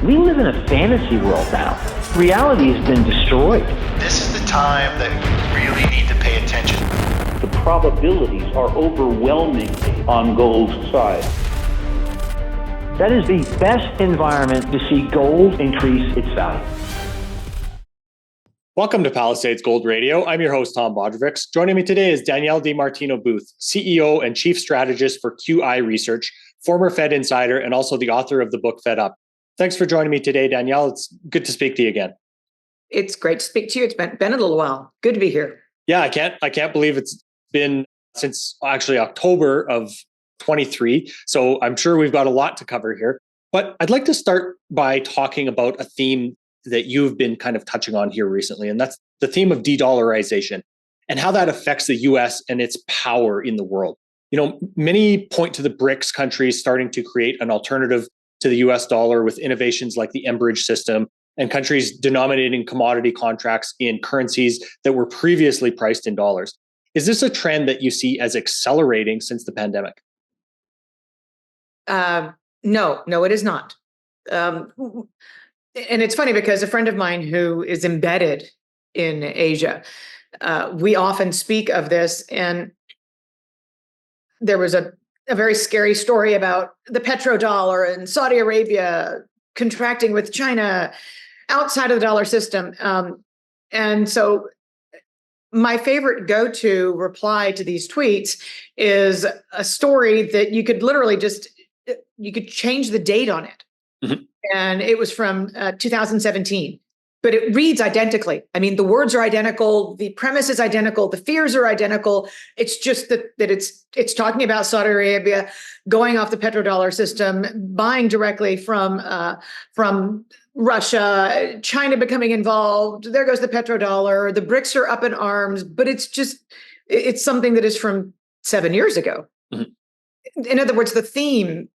We live in a fantasy world now. Reality has been destroyed. This is the time that you really need to pay attention. The probabilities are overwhelmingly on gold's side. That is the best environment to see gold increase its value. Welcome to Palisade's Gold Radio. I'm your host, Tom Bodrovics. Joining me today is Danielle DiMartino Booth, CEO and Chief Strategist for QI Research, former Fed insider, and also the author of the book Fed Up. Thanks for joining me today, Danielle. It's good to speak to you again. It's great to speak to you. It's been a little while. Good to be here. Yeah, I can't believe it's been since actually October of 23. So I'm sure we've got a lot to cover here. But I'd like to start by talking about a theme that you've been kind of touching on here recently, and that's the theme of de-dollarization and how that affects the US and its power in the world. You know, many point to the BRICS countries starting to create an alternative to the US dollar with innovations like the Enbridge system and countries denominating commodity contracts in currencies that were previously priced in dollars. Is this a trend that you see as accelerating since the pandemic? No, it is not. And it's funny because a friend of mine who is embedded in Asia, we often speak of this, and there was a very scary story about the petrodollar and Saudi Arabia contracting with China outside of the dollar system. And so my favorite go-to reply to these tweets is a story that you could literally you could change the date on it. Mm-hmm. And it was from 2017. But it reads identically. I mean, the words are identical. The premise is identical. The fears are identical. It's just that it's talking about Saudi Arabia going off the petrodollar system, buying directly from Russia, China becoming involved. There goes the petrodollar. The BRICS are up in arms. But it's something that is from 7 years ago. Mm-hmm. In other words, the theme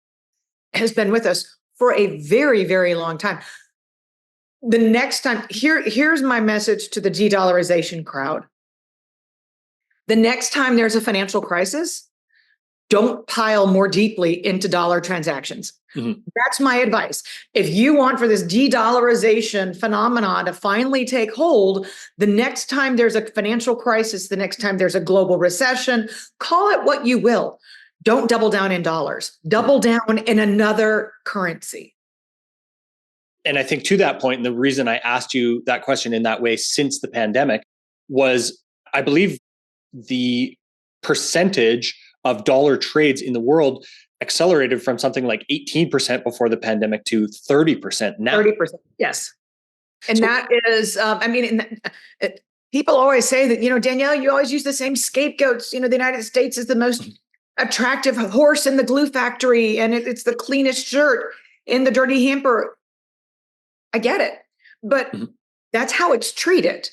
has been with us for a very, very long time. The next time, here's my message to the de-dollarization crowd. The next time there's a financial crisis, don't pile more deeply into dollar transactions. Mm-hmm. That's my advice. If you want for this de-dollarization phenomenon to finally take hold, the next time there's a financial crisis, the next time there's a global recession, call it what you will. Don't double down in dollars. Double down in another currency. And I think to that point, and the reason I asked you that question in that way since the pandemic was, I believe the percentage of dollar trades in the world accelerated from something like 18% before the pandemic to 30% now. 30%, yes. And so, that is, people always say that, Danielle, you always use the same scapegoats. The United States is the most attractive horse in the glue factory, and it's the cleanest shirt in the dirty hamper. I get it, but mm-hmm. That's how it's treated.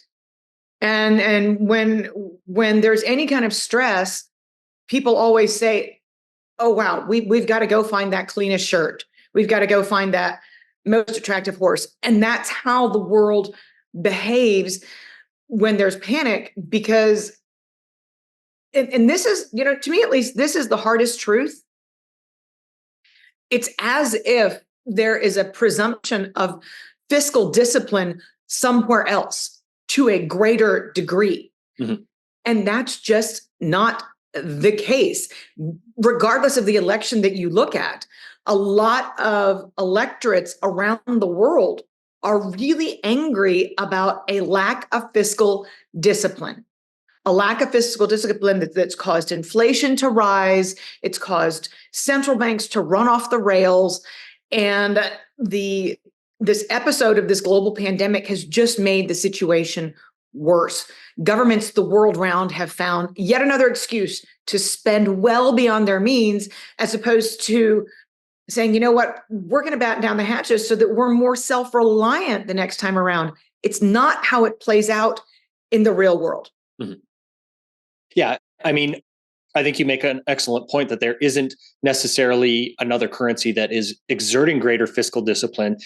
And when there's any kind of stress, people always say, "Oh wow, we've got to go find that cleanest shirt. We've got to go find that most attractive horse." And that's how the world behaves when there's panic, because, and this is, to me at least, this is the hardest truth. It's as if there is a presumption of fiscal discipline somewhere else to a greater degree. Mm-hmm. And that's just not the case. Regardless of the election that you look at, a lot of electorates around the world are really angry about a lack of fiscal discipline. A lack of fiscal discipline that's caused inflation to rise. It's caused central banks to run off the rails. And this episode of this global pandemic has just made the situation worse. Governments the world round have found yet another excuse to spend well beyond their means, as opposed to saying, you know what, we're going to batten down the hatches so that we're more self-reliant the next time around. It's not how it plays out in the real world. Mm-hmm. Yeah, I mean, I think you make an excellent point that there isn't necessarily another currency that is exerting greater fiscal discipline,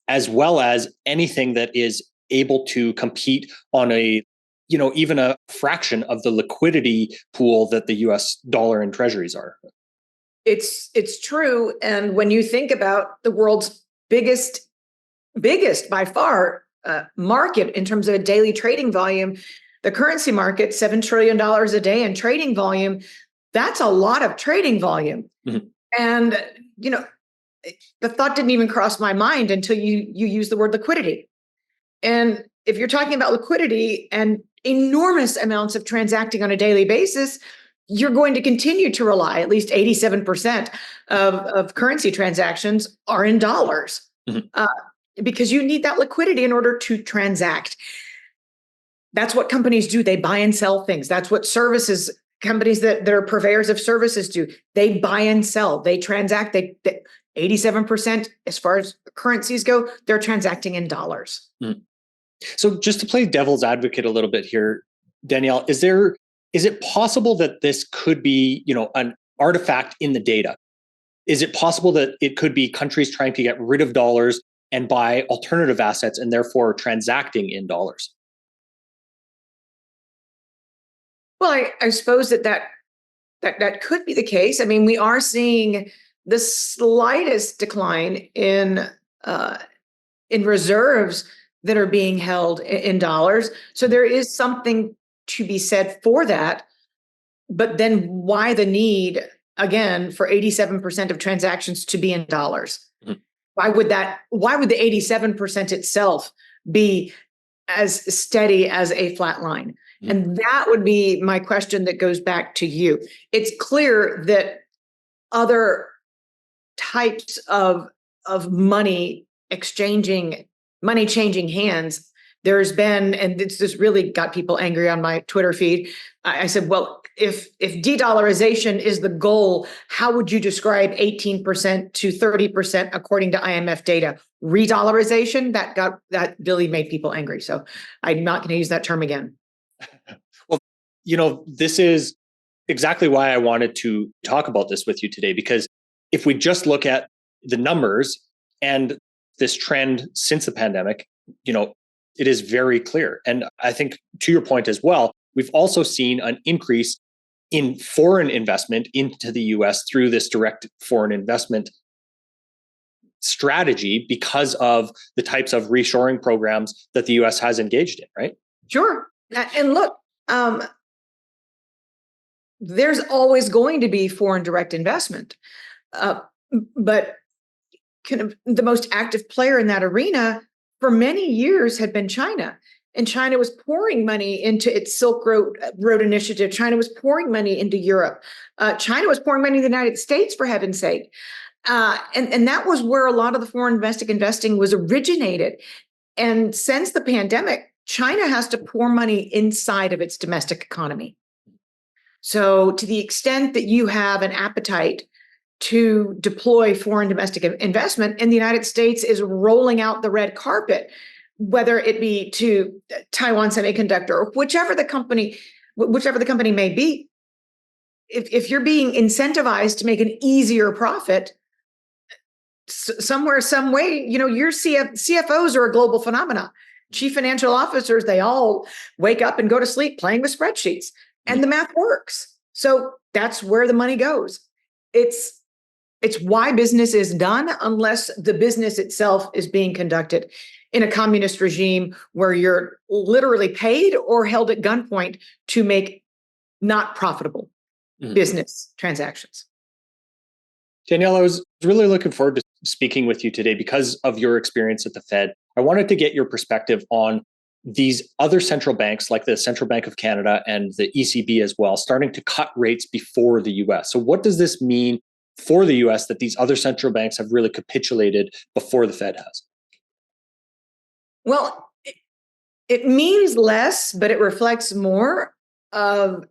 as well as anything that is able to compete on even a fraction of the liquidity pool that the US dollar and treasuries are. It's true. And when you think about the world's biggest biggest by far market in terms of a daily trading volume. The currency market, $7 trillion a day in trading volume. That's a lot of trading volume. Mm-hmm. And, the thought didn't even cross my mind until you use the word liquidity. And if you're talking about liquidity and enormous amounts of transacting on a daily basis, you're going to continue to rely, at least 87% of currency transactions are in dollars. Mm-hmm. Because you need that liquidity in order to transact. That's what companies do. They buy and sell things. That's what companies that are purveyors of services do. They buy and sell. They transact. They 87%, as far as currencies go, they're transacting in dollars. Mm. So just to play devil's advocate a little bit here, Danielle, is it possible that this could be, an artifact in the data? Is it possible that it could be countries trying to get rid of dollars and buy alternative assets and therefore transacting in dollars? Well, I suppose that could be the case. I mean, we are seeing the slightest decline in reserves that are being held in dollars. So there is something to be said for that. But then why the need, again, for 87% of transactions to be in dollars? Mm-hmm. Why would the 87% itself be as steady as a flat line? Mm-hmm. And that would be my question that goes back to you. It's clear that other types of money changing hands, there's been, and this really got people angry on my Twitter feed. I said, well, if de-dollarization is the goal, how would you describe 18% to 30% according to IMF data? Re-dollarization? That really made people angry. So I'm not going to use that term again. Well, this is exactly why I wanted to talk about this with you today, because if we just look at the numbers and this trend since the pandemic, it is very clear. And I think to your point as well, we've also seen an increase in foreign investment into the US through this direct foreign investment strategy because of the types of reshoring programs that the US has engaged in, right? Sure. And look, there's always going to be foreign direct investment. But kind of the most active player in that arena for many years had been China. And China was pouring money into its Silk Road initiative. China was pouring money into Europe. China was pouring money in the United States, for heaven's sake. And that was where a lot of the foreign domestic investing was originated. And since the pandemic, China has to pour money inside of its domestic economy. So to the extent that you have an appetite to deploy foreign domestic investment, and the United States is rolling out the red carpet, whether it be to Taiwan Semiconductor or whichever the company may be, if you're being incentivized to make an easier profit, somewhere, some way, your CFOs are a global phenomenon. Chief financial officers, they all wake up and go to sleep playing with spreadsheets, and the math works. So that's where the money goes. It's why business is done, unless the business itself is being conducted in a communist regime where you're literally paid or held at gunpoint to make not profitable business transactions. Danielle, I was really looking forward to speaking with you today because of your experience at the Fed. I wanted to get your perspective on these other central banks like the Central Bank of Canada and the ECB as well, starting to cut rates before the US. So what does this mean for the US that these other central banks have really capitulated before the Fed has? Well, it means less, but it reflects more of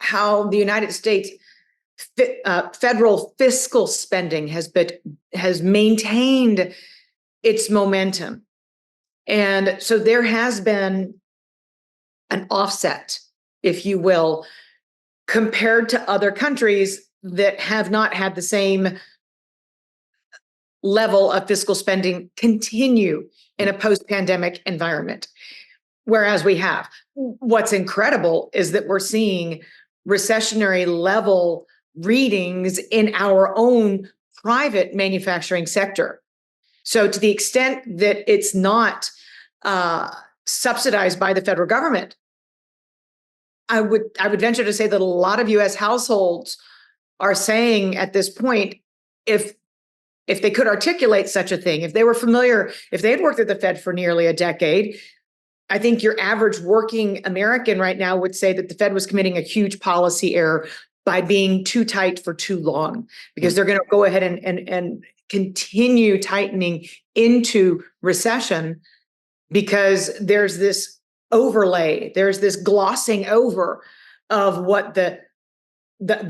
how the United States federal fiscal spending has maintained its momentum. And so there has been an offset, if you will, compared to other countries that have not had the same level of fiscal spending continue in a post-pandemic environment, whereas we have. What's incredible is that we're seeing recessionary level readings in our own private manufacturing sector. So to the extent that it's not subsidized by the federal government, I would venture to say that a lot of U.S. households are saying at this point, if they could articulate such a thing, if they were familiar, if they had worked at the Fed for nearly a decade, I think your average working American right now would say that the Fed was committing a huge policy error by being too tight for too long, because they're going to go ahead and continue tightening into recession, because there's this overlay, there's this glossing over of what the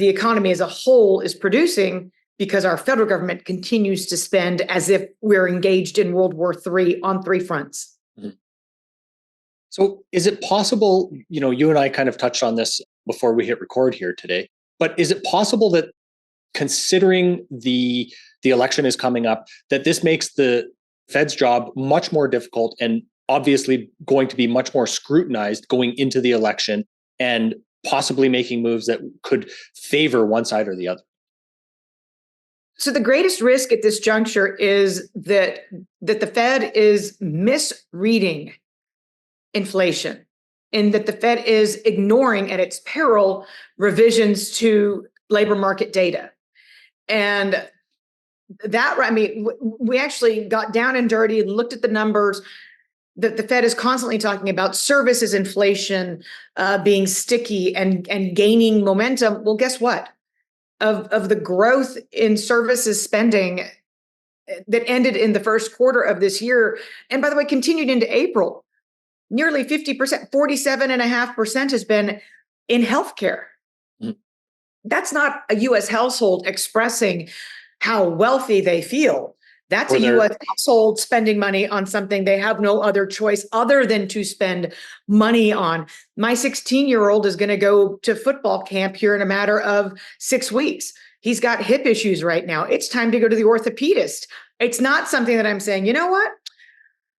economy as a whole is producing, because our federal government continues to spend as if we're engaged in World War III on three fronts. So is it possible, you and I kind of touched on this before we hit record here today, but is it possible that, considering the election is coming up, that this makes the Fed's job much more difficult and obviously going to be much more scrutinized going into the election, and possibly making moves that could favor one side or the other? So the greatest risk at this juncture is that the Fed is misreading inflation, and that the Fed is ignoring at its peril revisions to labor market data. And that, I mean, we actually got down and dirty and looked at the numbers that the Fed is constantly talking about services inflation being sticky and gaining momentum. Well, guess what? Of the growth in services spending that ended in the first quarter of this year, and by the way, continued into April, nearly 50%, 47.5% has been in healthcare. That's not a U.S. household expressing how wealthy they feel. That's a U.S. household spending money on something they have no other choice other than to spend money on. My 16-year-old is going to go to football camp here in a matter of 6 weeks. He's got hip issues right now. It's time to go to the orthopedist. It's not something that I'm saying, you know what?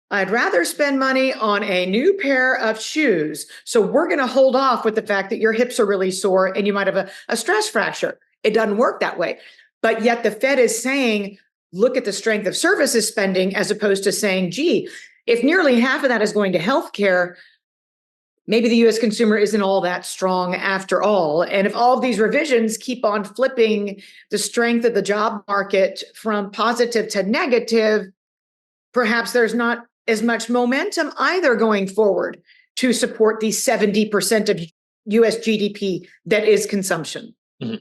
I'd rather spend money on a new pair of shoes. So we're going to hold off with the fact that your hips are really sore and you might have a stress fracture. It doesn't work that way. But yet the Fed is saying, look at the strength of services spending, as opposed to saying, gee, if nearly half of that is going to healthcare, maybe the U.S. consumer isn't all that strong after all. And if all of these revisions keep on flipping the strength of the job market from positive to negative, perhaps there's not as much momentum either going forward to support the 70% of U.S. GDP that is consumption. Mm-hmm.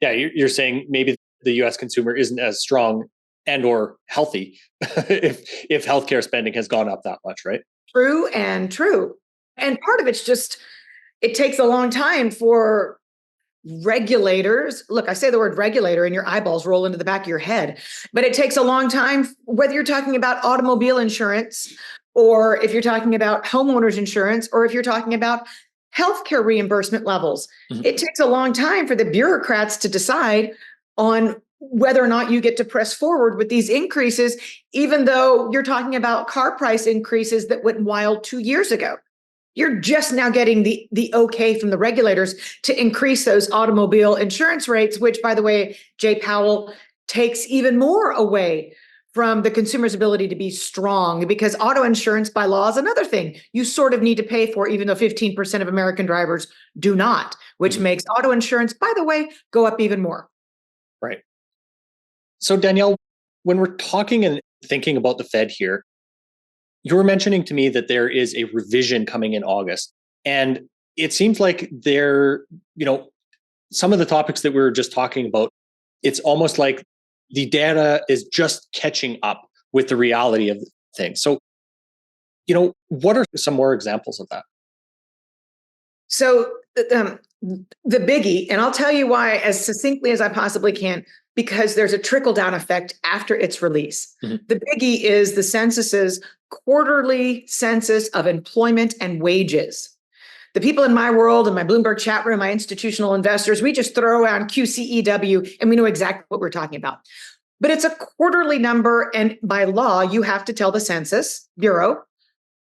Yeah, you're saying maybe the U.S. consumer isn't as strong and or healthy if healthcare spending has gone up that much, right? True. And part of it's just, it takes a long time for regulators. Look, I say the word regulator and your eyeballs roll into the back of your head, but it takes a long time, whether you're talking about automobile insurance, or if you're talking about homeowners insurance, or if you're talking about healthcare reimbursement levels. Mm-hmm. It takes a long time for the bureaucrats to decide on whether or not you get to press forward with these increases, even though you're talking about car price increases that went wild 2 years ago. You're just now getting the okay from the regulators to increase those automobile insurance rates, which, by the way, Jay Powell takes even more away from the consumer's ability to be strong, because auto insurance by law is another thing you sort of need to pay for, even though 15% of American drivers do not, which makes auto insurance, by the way, go up even more. Right. So Danielle, when we're talking and thinking about the Fed here, you were mentioning to me that there is a revision coming in August. And it seems like some of the topics that we were just talking about, it's almost like the data is just catching up with the reality of things. So, what are some more examples of that? So the biggie, and I'll tell you why as succinctly as I possibly can, because there's a trickle-down effect after its release. Mm-hmm. The biggie is the Census's quarterly census of employment and wages. The people in my world, in my Bloomberg chat room, my institutional investors, we just throw around QCEW and we know exactly what we're talking about. But it's a quarterly number, and by law, you have to tell the Census Bureau,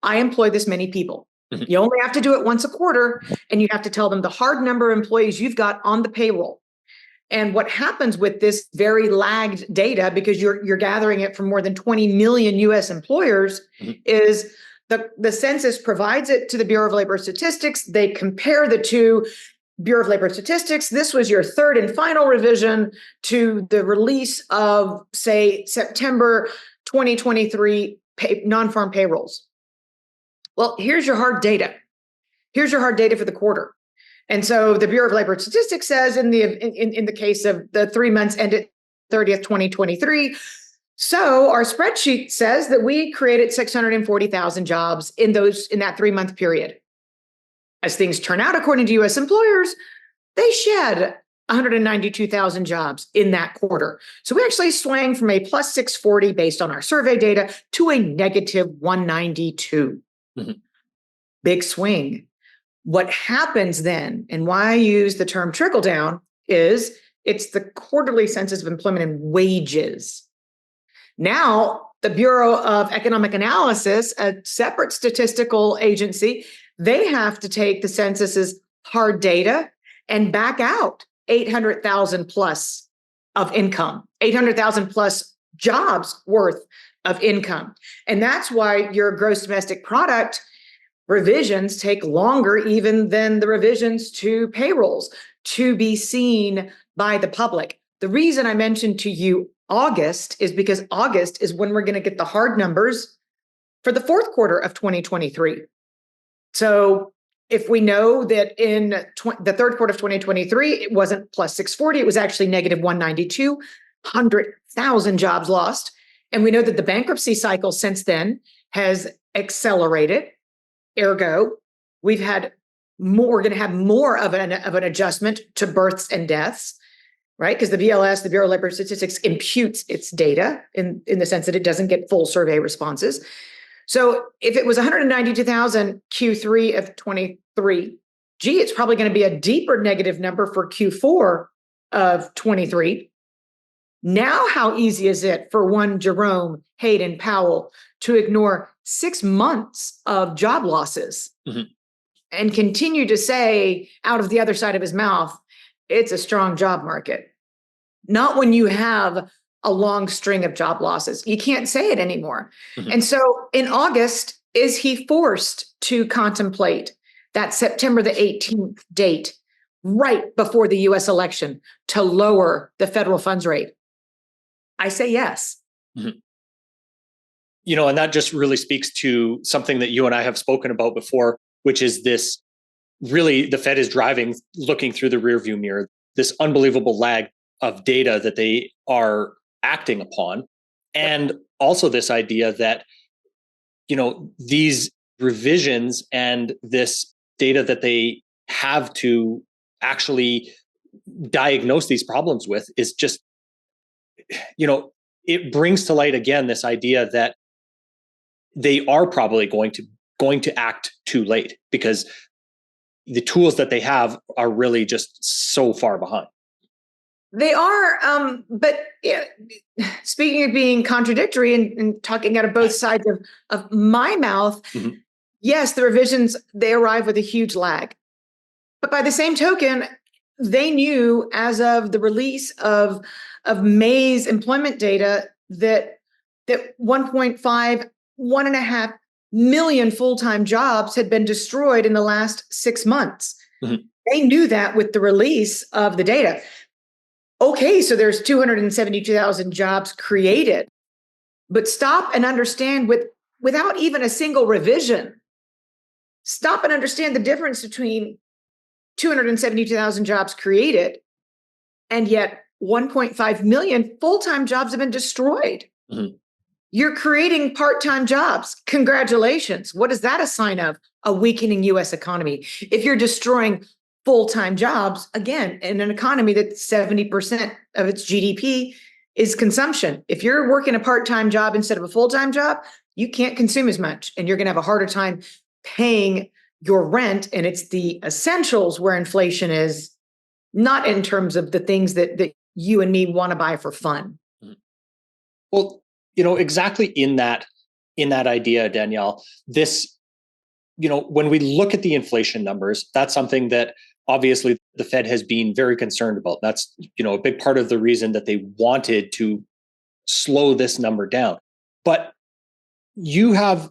I employ this many people. Mm-hmm. You only have to do it once a quarter, and you have to tell them the hard number of employees you've got on the payroll. And what happens with this very lagged data, because you're gathering it from more than 20 million US employers, is the census provides it to the Bureau of Labor Statistics. They compare the two. Bureau of Labor Statistics, this was your third and final revision to the release of, say, September 2023 non-farm payrolls. Well, here's your hard data. Here's your hard data for the quarter. And so the Bureau of Labor Statistics says in the case of the 3 months ended 30th, 2023, so our spreadsheet says that we created 640,000 jobs in that 3-month period. As things turn out, according to US employers, they shed 192,000 jobs in that quarter. So we actually swang from a plus 640 based on our survey data to a negative 192. Big swing. What happens then, and why I use the term trickle down, is it's the quarterly census of employment and wages. Now, the Bureau of Economic Analysis, a separate statistical agency, they have to take the census's hard data and back out 800,000 plus of income, 800,000 plus jobs worth of income. And that's why your gross domestic product revisions take longer even than the revisions to payrolls to be seen by the public. The reason I mentioned to you August is because August is when we're going to get the hard numbers for the fourth quarter of 2023. So if we know that in the third quarter of 2023, it wasn't plus 640, it was actually negative 192, 100,000 jobs lost. And we know that the bankruptcy cycle since then has accelerated. Ergo, we're going to have more of an adjustment to births and deaths, right? Because the BLS, the Bureau of Labor Statistics, imputes its data in the sense that it doesn't get full survey responses. So if it was 192,000 Q3 of 23, it's probably going to be a deeper negative number for Q4 of 23. Now, how easy is it for one Jerome Hayden Powell to ignore 6 months of job losses and continue to say out of the other side of his mouth, it's a strong job market? Not when you have a long string of job losses. You can't say it anymore. And so in August, is he forced to contemplate that September the 18th date right before the US election to lower the federal funds rate? I say yes. You know, and that just really speaks to something that you and I have spoken about before, which is this really the Fed is looking through the rearview mirror, this unbelievable lag of data that they are acting upon. And also this idea that, you know, these revisions and this data that they have to actually diagnose these problems with is just, you know, it brings to light again this idea that they are probably going to act too late because the tools that they have are really just so far behind. They are, but speaking of being contradictory and talking out of both sides of my mouth, yes, the revisions, they arrive with a huge lag. But by the same token, they knew as of the release of May's employment data that 1.5 million full-time jobs had been destroyed in the last 6 months. They knew that with the release of the data. Okay, so there's 272,000 jobs created, but stop and understand without even a single revision. Stop and understand the difference between 272,000 jobs created and yet 1.5 million full-time jobs have been destroyed. You're creating part-time jobs. Congratulations. What is that a sign of? A weakening US economy. If you're destroying full-time jobs, again, in an economy that 70% of its GDP is consumption. If you're working a part-time job instead of a full-time job, you can't consume as much and you're going to have a harder time paying your rent. And it's the essentials where inflation is, not in terms of the things that you and me want to buy for fun. Well, you know, exactly in that idea, Danielle, this, you know, when we look at the inflation numbers, that's something that obviously the Fed has been very concerned about. That's, a big part of the reason that they wanted to slow this number down. But you have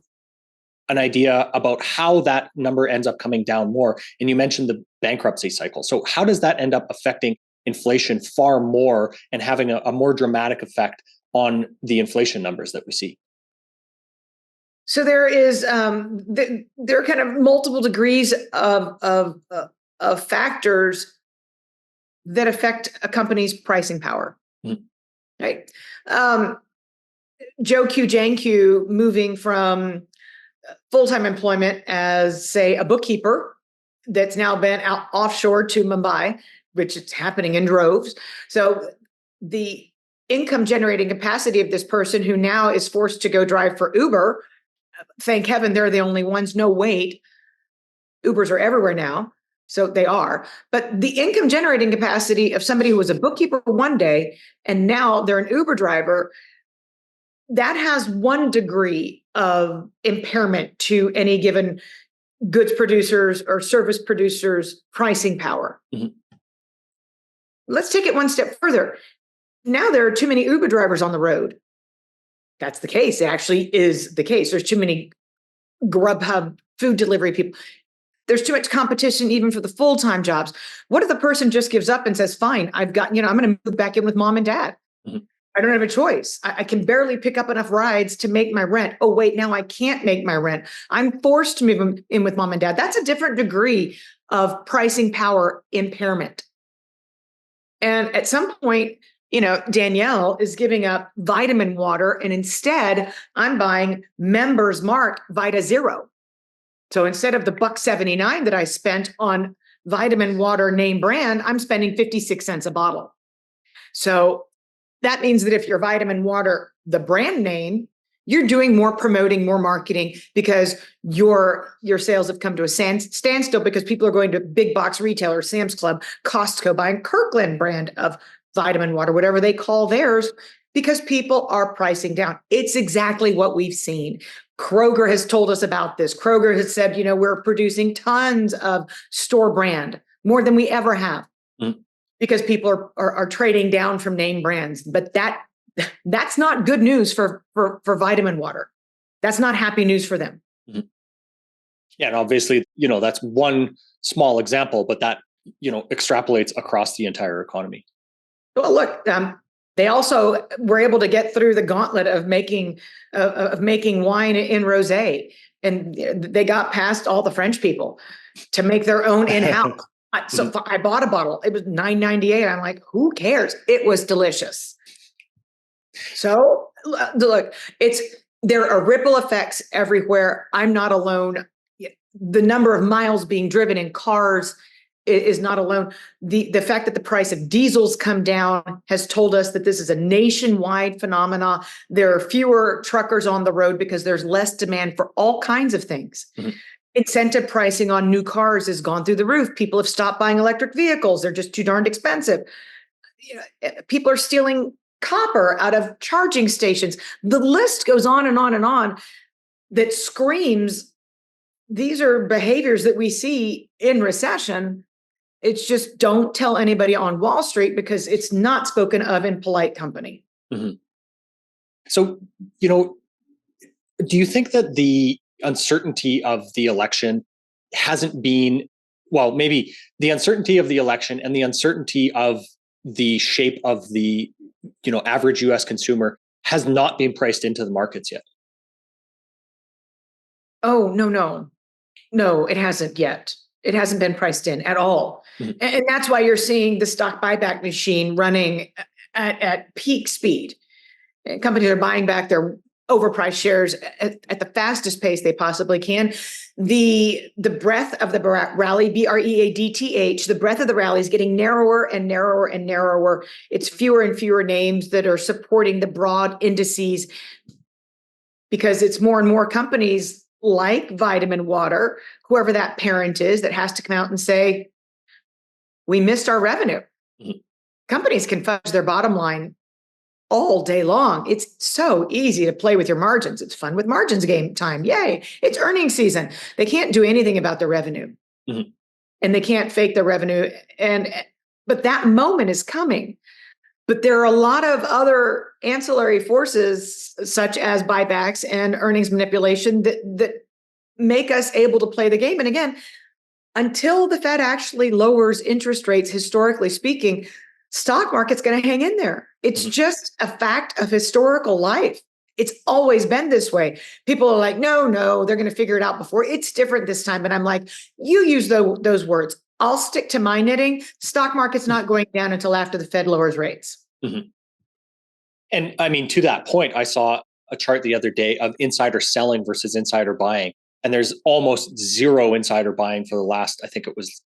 an idea about how that number ends up coming down more. And you mentioned the bankruptcy cycle. So how does that end up affecting inflation far more and having a more dramatic effect on the inflation numbers that we see? So there is there are kind of multiple degrees of factors that affect a company's pricing power, right? Joe Q, Jane Q, moving from full-time employment as, say, a bookkeeper that's now been out offshore to Mumbai, which is happening in droves. So the income generating capacity of this person who now is forced to go drive for Uber, thank heaven they're the only ones. No, wait, Ubers are everywhere now. So they are. But the income generating capacity of somebody who was a bookkeeper one day and now they're an Uber driver, that has one degree of impairment to any given goods producers or service producers' pricing power. Let's take it one step further. Now there are too many Uber drivers on the road. That's the case. It actually is the case. There's too many Grubhub food delivery people. There's too much competition even for the full-time jobs. What if the person just gives up and says, fine, I'm going to move back in with mom and dad. I don't have a choice. I can barely pick up enough rides to make my rent. Oh, wait, now I can't make my rent. I'm forced to move in with mom and dad. That's a different degree of pricing power impairment. And at some point, Danielle is giving up vitamin water, and instead I'm buying Members Mark Vita Zero. So instead of the $1.79 that I spent on vitamin water name brand, I'm spending 56 cents a bottle. So that means that if you're vitamin water, the brand name, you're doing more promoting, more marketing because your sales have come to a standstill because people are going to big box retailers, Sam's Club, Costco, buying Kirkland brand of vitamin water, whatever they call theirs, because people are pricing down. It's exactly what we've seen. Kroger has told us about this. Kroger has said, we're producing tons of store brand, more than we ever have. Because people are trading down from name brands. But that's not good news for vitamin water. That's not happy news for them. Yeah, and obviously, that's one small example, but that, extrapolates across the entire economy. Well, look, they also were able to get through the gauntlet of making wine in rosé, and they got past all the French people to make their own in-house. So I bought a bottle. It was $9.98. I'm like, who cares? It was delicious. So look, there are ripple effects everywhere. I'm not alone. The number of miles being driven in cars is not alone. The fact that the price of diesels come down has told us that this is a nationwide phenomena. There are fewer truckers on the road because there's less demand for all kinds of things. Incentive pricing on new cars has gone through the roof. People have stopped buying electric vehicles. They're just too darned expensive. People are stealing copper out of charging stations. The list goes on and on and on that screams, these are behaviors that we see in recession. It's just don't tell anybody on Wall Street because it's not spoken of in polite company. So, do you think that the uncertainty of the election hasn't been, well, maybe the uncertainty of the election and the uncertainty of the shape of the, average US consumer has not been priced into the markets yet? Oh, no, it hasn't yet. It hasn't been priced in at all. And that's why you're seeing the stock buyback machine running at peak speed. Companies are buying back their overpriced shares at the fastest pace they possibly can. The breadth of the rally, BREADTH, the breadth of the rally is getting narrower and narrower and narrower. It's fewer and fewer names that are supporting the broad indices because it's more and more companies like Vitamin Water, whoever that parent is, that has to come out and say, we missed our revenue. Companies can fudge their bottom line all day long. It's so easy to play with your margins. It's fun with margins game time. Yay. It's earnings season. They can't do anything about the revenue. and they can't fake their revenue. But that moment is coming. But there are a lot of other ancillary forces, such as buybacks and earnings manipulation, that make us able to play the game. And again, until the Fed actually lowers interest rates, historically speaking, stock market's going to hang in there. It's just a fact of historical life. It's always been this way. People are like, no, they're going to figure it out before. It's different this time. But I'm like, you use those words. I'll stick to my knitting. Stock market's not going down until after the Fed lowers rates. Mm-hmm. And I mean, to that point, I saw a chart the other day of insider selling versus insider buying. And there's almost zero insider buying for the last, I think it was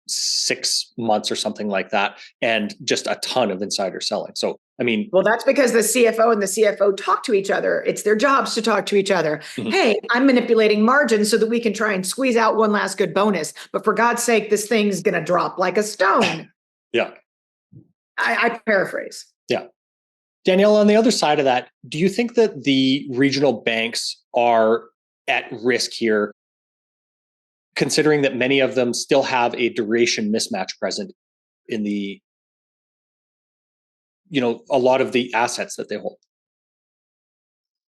6 months or something like that, and just a ton of insider selling. So, I mean, well, that's because the CFO and the CFO talk to each other. It's their jobs to talk to each other. Hey, I'm manipulating margins so that we can try and squeeze out one last good bonus. But for God's sake, this thing's going to drop like a stone. Yeah. I paraphrase. Yeah. Danielle, on the other side of that, do you think that the regional banks are at risk here, considering that many of them still have a duration mismatch present in the, a lot of the assets that they hold?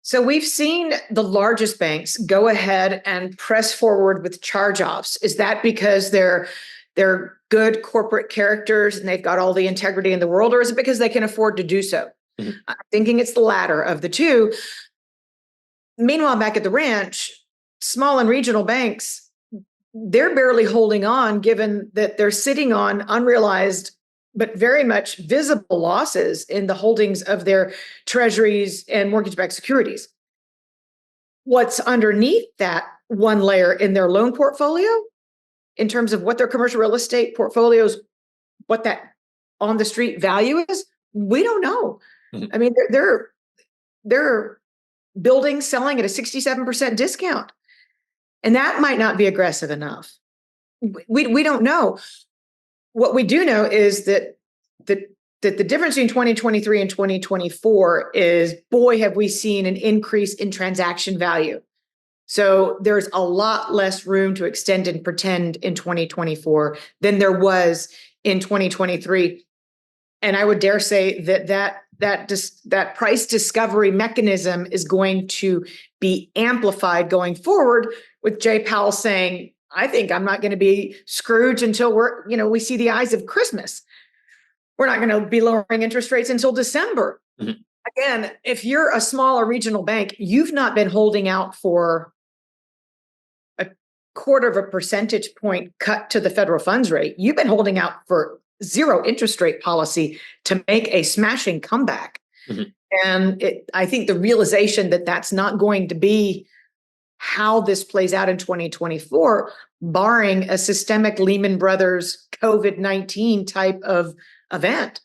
So we've seen the largest banks go ahead and press forward with charge-offs. Is that because they're good corporate characters and they've got all the integrity in the world, or is it because they can afford to do so? I'm thinking it's the latter of the two. Meanwhile, back at the ranch, small and regional banks, they're barely holding on, given that they're sitting on unrealized but very much visible losses in the holdings of their treasuries and mortgage-backed securities. What's underneath that one layer in their loan portfolio, in terms of what their commercial real estate portfolios, what that on the street value is, we don't know. I mean, they're buildings selling at a 67% discount, and that might not be aggressive enough. We don't know. What we do know is that the difference between 2023 and 2024 is, boy, have we seen an increase in transaction value. So there's a lot less room to extend and pretend in 2024 than there was in 2023. And I would dare say that price discovery mechanism is going to be amplified going forward, with Jay Powell saying, I think I'm not going to be Scrooge until we see the eyes of Christmas. We're not going to be lowering interest rates until December. Again, if you're a small or regional bank, you've not been holding out for a 1/4 percentage point cut to the federal funds rate. You've been holding out for zero interest rate policy to make a smashing comeback. And I think the realization that that's not going to be how this plays out in 2024, barring a systemic Lehman Brothers COVID-19 type of event,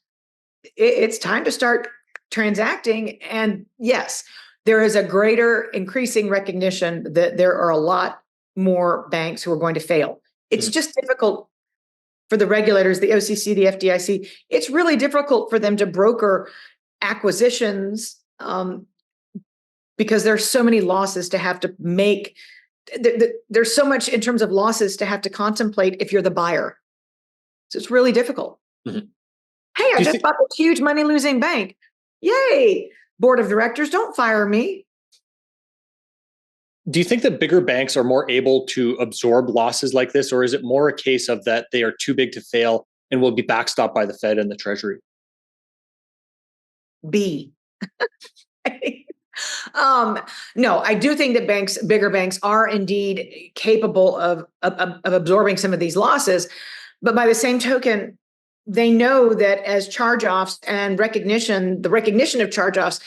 it's time to start transacting. And yes, there is a greater increasing recognition that there are a lot more banks who are going to fail. It's just difficult for the regulators, the OCC, the FDIC. It's really difficult for them to broker acquisitions because there's so many losses to have to make. There's so much in terms of losses to have to contemplate if you're the buyer. So it's really difficult. Hey, I just bought a huge money-losing bank. Yay! Board of directors, don't fire me. Do you think that bigger banks are more able to absorb losses like this, or is it more a case of that they are too big to fail and will be backstopped by the Fed and the Treasury? B. No, I do think that bigger banks are indeed capable of absorbing some of these losses. But by the same token, they know that as charge-offs and the recognition of charge-offs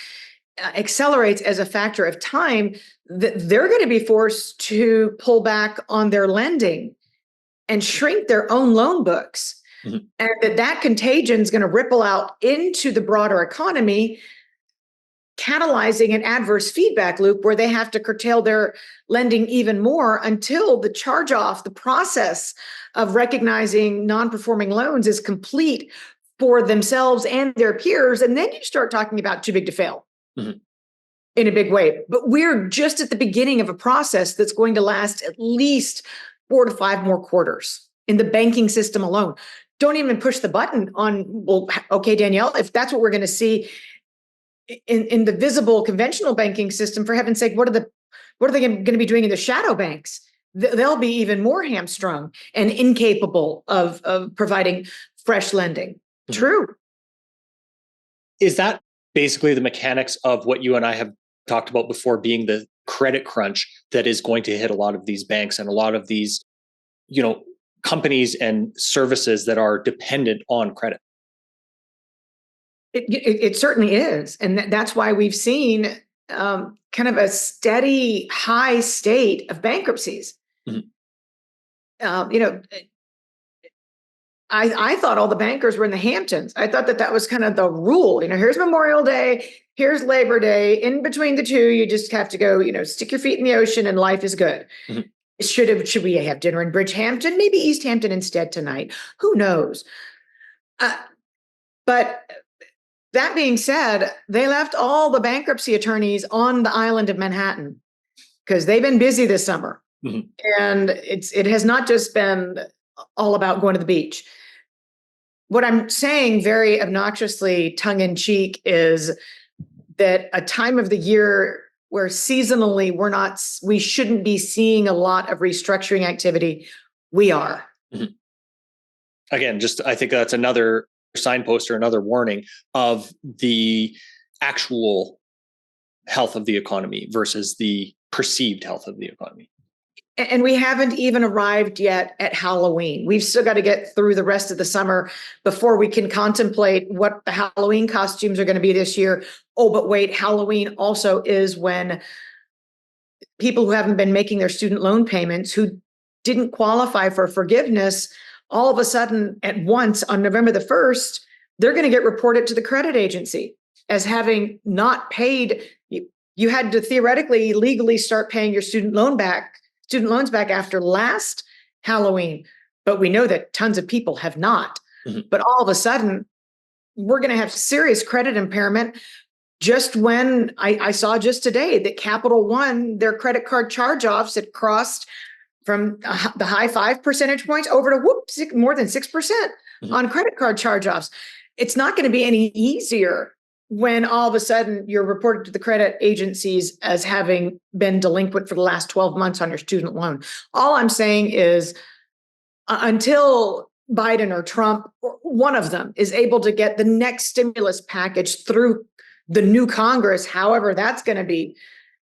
accelerates as a factor of time, that they're going to be forced to pull back on their lending and shrink their own loan books. And that contagion is going to ripple out into the broader economy, catalyzing an adverse feedback loop where they have to curtail their lending even more until the charge-off, the process of recognizing non-performing loans, is complete for themselves and their peers. And then you start talking about too big to fail in a big way. But we're just at the beginning of a process that's going to last at least 4 to 5 more quarters in the banking system alone. Don't even push the button on, well, okay, Danielle, if that's what we're going to see in the visible conventional banking system, for heaven's sake, what are they going to be doing in the shadow banks? They'll be even more hamstrung and incapable of providing fresh lending. Mm-hmm. True. Is that basically the mechanics of what you and I have talked about before, being the credit crunch that is going to hit a lot of these banks and a lot of these, companies and services that are dependent on credit? It certainly is. And that's why we've seen kind of a steady high state of bankruptcies. Mm-hmm. I thought all the bankers were in the Hamptons. I thought that was kind of the rule. Here's Memorial Day, here's Labor Day. In between the two, you just have to go, stick your feet in the ocean and life is good. Mm-hmm. Should we have dinner in Bridgehampton? Maybe East Hampton instead tonight. Who knows? But that being said, they left all the bankruptcy attorneys on the island of Manhattan because they've been busy this summer. Mm-hmm. And it has not just been all about going to the beach. What I'm saying very obnoxiously, tongue-in-cheek, is that a time of the year where seasonally we shouldn't be seeing a lot of restructuring activity, we are. Mm-hmm. Again, I think that's another signpost or another warning of the actual health of the economy versus the perceived health of the economy. And we haven't even arrived yet at Halloween. We've still got to get through the rest of the summer before we can contemplate what the Halloween costumes are going to be this year. Oh, but wait, Halloween also is when people who haven't been making their student loan payments, who didn't qualify for forgiveness, all of a sudden at once on November the 1st, they're going to get reported to the credit agency as having not paid. You had to theoretically, legally start paying your student loans back after last Halloween. But we know that tons of people have not. Mm-hmm. But all of a sudden, we're going to have serious credit impairment. Just when I saw just today that Capital One, their credit card charge-offs had crossed from the high 5 percentage points over to more than 6% mm-hmm. on credit card charge-offs. It's not going to be any easier when all of a sudden you're reported to the credit agencies as having been delinquent for the last 12 months on your student loan. All I'm saying is until Biden or Trump, or one of them, is able to get the next stimulus package through the new Congress, however that's going to be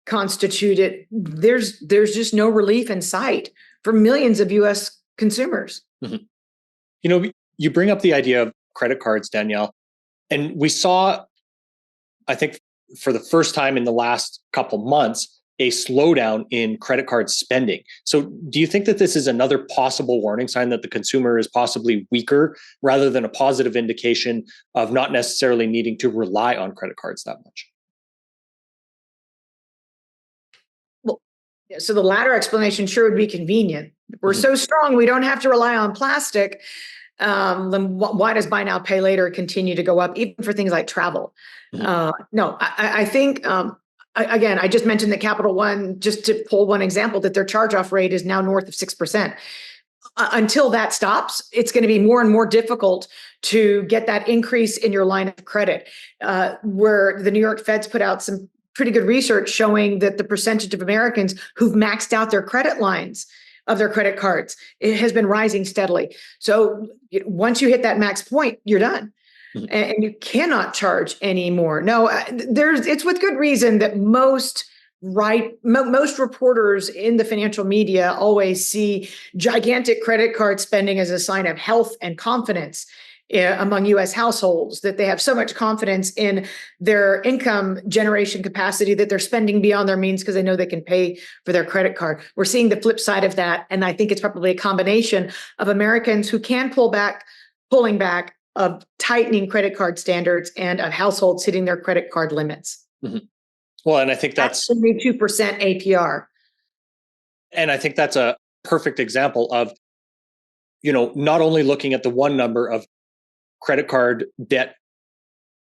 constituted, there's just no relief in sight for millions of U.S. consumers. Mm-hmm. You bring up the idea of credit cards, Danielle, and we saw, I think, for the first time in the last couple months, a slowdown in credit card spending. So do you think that this is another possible warning sign that the consumer is possibly weaker rather than a positive indication of not necessarily needing to rely on credit cards that much? Well, so the latter explanation sure would be convenient. We're mm-hmm. so strong, we don't have to rely on plastic. Then why does buy now, pay later continue to go up, even for things like travel? Mm-hmm. No, I think, again, I just mentioned that Capital One, just to pull one example, that their charge-off rate is now north of 6%. Until that stops, it's going to be more and more difficult to get that increase in your line of credit, where the New York Feds put out some pretty good research showing that the percentage of Americans who've maxed out their credit lines of their credit cards, it has been rising steadily. So once you hit that max point, you're done. Mm-hmm. And you cannot charge anymore. No, it's with good reason that most reporters in the financial media always see gigantic credit card spending as a sign of health and confidence among U.S. households, that they have so much confidence in their income generation capacity that they're spending beyond their means because they know they can pay for their credit card. We're seeing the flip side of that. And I think it's probably a combination of Americans who can pulling back, of tightening credit card standards, and of households hitting their credit card limits. Mm-hmm. Well, and I think that's 2% APR. And I think that's a perfect example of, not only looking at the one number of credit card debt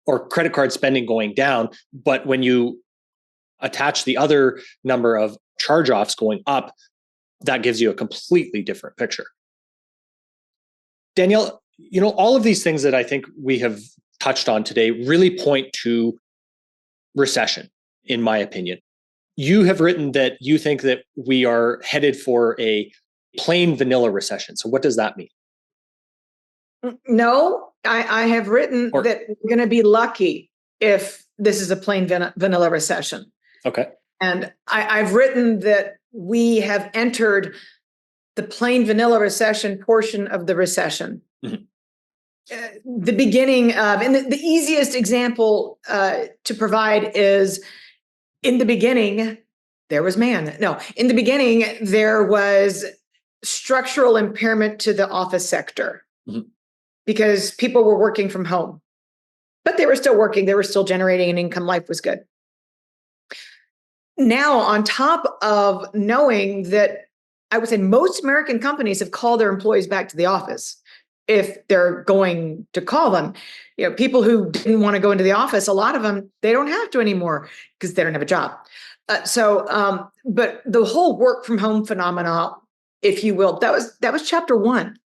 or credit card spending going down, but when you attach the other number of charge-offs going up, that gives you a completely different picture. Danielle, all of these things that I think we have touched on today really point to recession, in my opinion. You have written that you think that we are headed for a plain vanilla recession. So what does that mean? No, I have written that we're going to be lucky if this is a plain vanilla recession. Okay. And I've written that we have entered the plain vanilla recession portion of the recession. Mm-hmm. The beginning of, and the easiest example to provide is, in the beginning, there was man. No, in the beginning, there was structural impairment to the office sector. Mm-hmm. Because people were working from home, but they were still working. They were still generating an income. Life was good. Now, on top of knowing that, I would say most American companies have called their employees back to the office if they're going to call them. People who didn't want to go into the office, a lot of them, they don't have to anymore because they don't have a job. But the whole work from home phenomena, if you will, that was chapter one.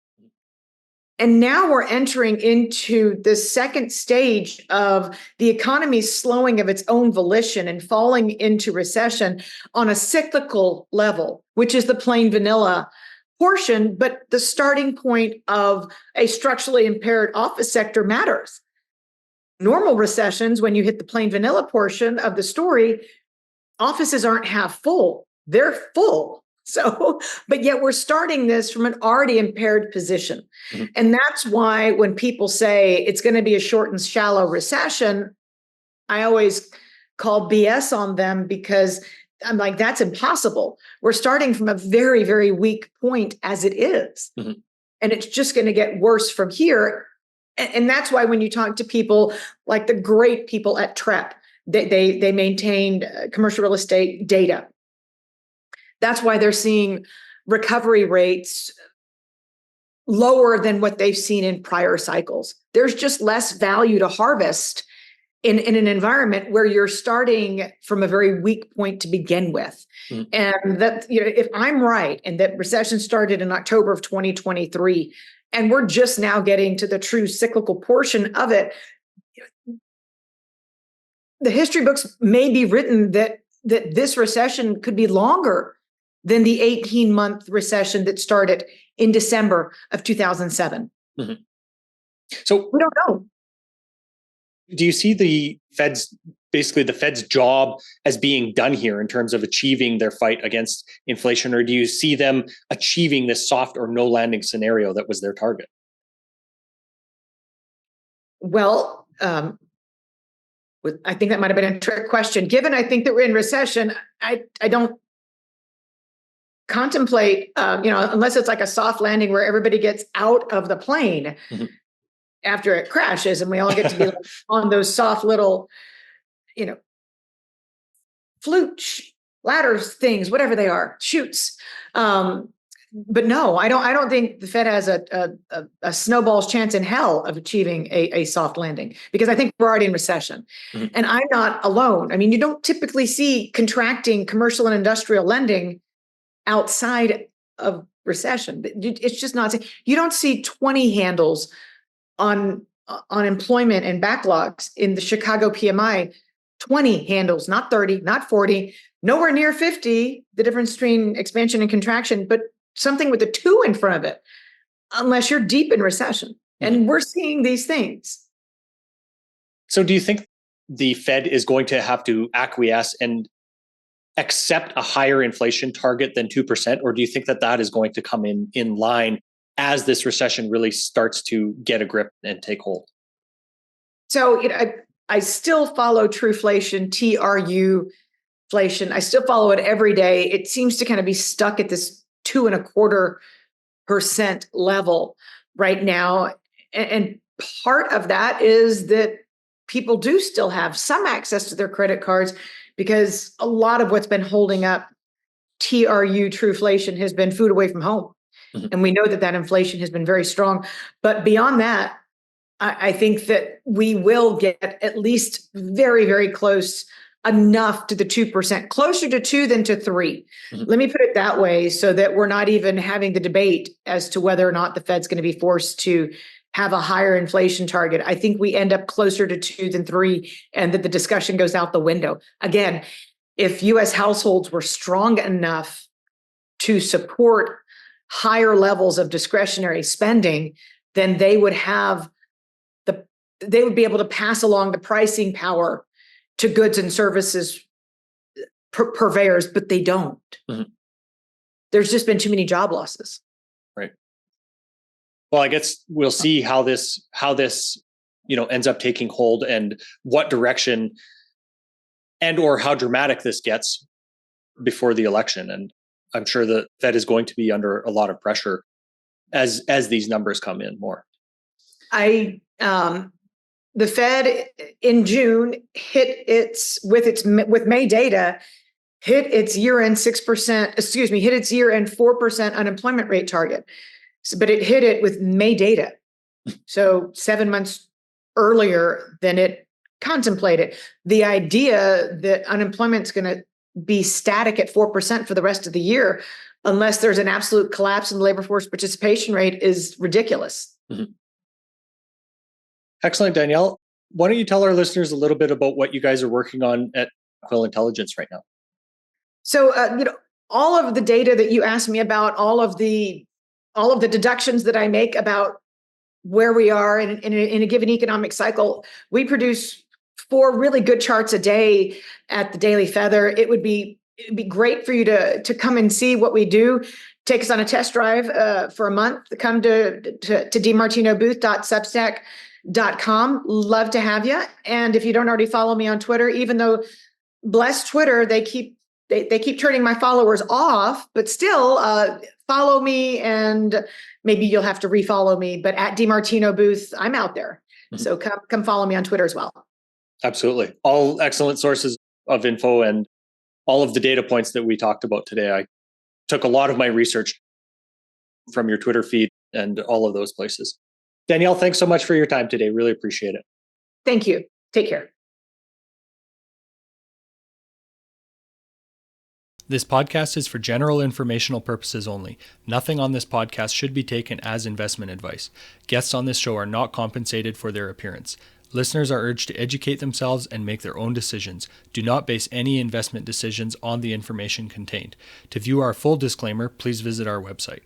And now we're entering into the second stage of the economy slowing of its own volition and falling into recession on a cyclical level, which is the plain vanilla portion. But the starting point of a structurally impaired office sector matters. Normal recessions, when you hit the plain vanilla portion of the story, offices aren't half full, they're full. So, but yet we're starting this from an already impaired position. Mm-hmm. And that's why when people say it's going to be a short and shallow recession, I always call BS on them, because I'm like, that's impossible. We're starting from a very, very weak point as it is. Mm-hmm. And it's just going to get worse from here. And that's why when you talk to people like the great people at TREP, they maintained commercial real estate data. That's why they're seeing recovery rates lower than what they've seen in prior cycles. There's just less value to harvest in an environment where you're starting from a very weak point to begin with. Mm-hmm. And that, if I'm right, and that recession started in October of 2023, and we're just now getting to the true cyclical portion of it, the history books may be written that this recession could be longer than the 18-month recession that started in December of 2007. Mm-hmm. So we don't know. Do you see the Fed's job as being done here in terms of achieving their fight against inflation, or do you see them achieving this soft or no landing scenario that was their target? Well, I think that might have been a trick question. Given I think that we're in recession, I don't contemplate, unless it's like a soft landing where everybody gets out of the plane mm-hmm. after it crashes, and we all get to be like on those soft little, flute ladders things, whatever they are, chutes. But no, I don't think the Fed has a snowball's chance in hell of achieving a soft landing, because I think we're already in recession. Mm-hmm. And I'm not alone. I mean, you don't typically see contracting commercial and industrial lending outside of recession. It's just not. You don't see 20 handles on employment and backlogs in the Chicago PMI. 20 handles, not 30, not 40, nowhere near 50. The difference between expansion and contraction, but something with a 2 in front of it, unless you're deep in recession. Mm-hmm. And we're seeing these things. So do you think the Fed is going to have to acquiesce and accept a higher inflation target than 2%? Or do you think that is going to come in line as this recession really starts to get a grip and take hold? So I still follow Truflation, TRU inflation. I still follow it every day. It seems to kind of be stuck at this 2.25% level right now. And part of that is that people do still have some access to their credit cards, because a lot of what's been holding up TRU Truflation has been food away from home. Mm-hmm. And we know that inflation has been very strong. But beyond that, I think that we will get at least very, very close enough to the 2%, closer to 2 than to 3. Let me put it that way so that we're not even having the debate as to whether or not the Fed's going to be forced to have a higher inflation target. I think we end up closer to 2 than 3, and that the discussion goes out the window. Again, if US households were strong enough to support higher levels of discretionary spending, then they would be able to pass along the pricing power to goods and services purveyors, but they don't. There's just been too many job losses. Right. Well, I guess we'll see how this ends up taking hold and what direction and or how dramatic this gets before the election. And I'm sure the Fed is going to be under a lot of pressure as these numbers come in more. The Fed in June hit with May data, hit its year-end 6%, hit its year-end 4% unemployment rate target. But it hit it with May data. So 7 months earlier than it contemplated. The idea that unemployment's going to be static at 4% for the rest of the year, unless there's an absolute collapse in the labor force participation rate, is ridiculous. Excellent, Danielle. Why don't you tell our listeners a little bit about what you guys are working on at Quill Intelligence right now? So, all of the data that you asked me about, all of the deductions that I make about where we are in a given economic cycle, we produce 4 really good charts a day at the Daily Feather. It'd be great for you to come and see what we do. Take us on a test drive for a month. Come to demartinobooth.substack.com. Love to have you. And if you don't already follow me on Twitter, even though bless Twitter, they keep turning my followers off, but still follow me, and maybe you'll have to refollow me. But at DiMartino Booth, I'm out there. So come follow me on Twitter as well. Absolutely. All excellent sources of info and all of the data points that we talked about today. I took a lot of my research from your Twitter feed and all of those places. Danielle, thanks so much for your time today. Really appreciate it. Thank you. Take care. This podcast is for general informational purposes only. Nothing on this podcast should be taken as investment advice. Guests on this show are not compensated for their appearance. Listeners are urged to educate themselves and make their own decisions. Do not base any investment decisions on the information contained. To view our full disclaimer, please visit our website.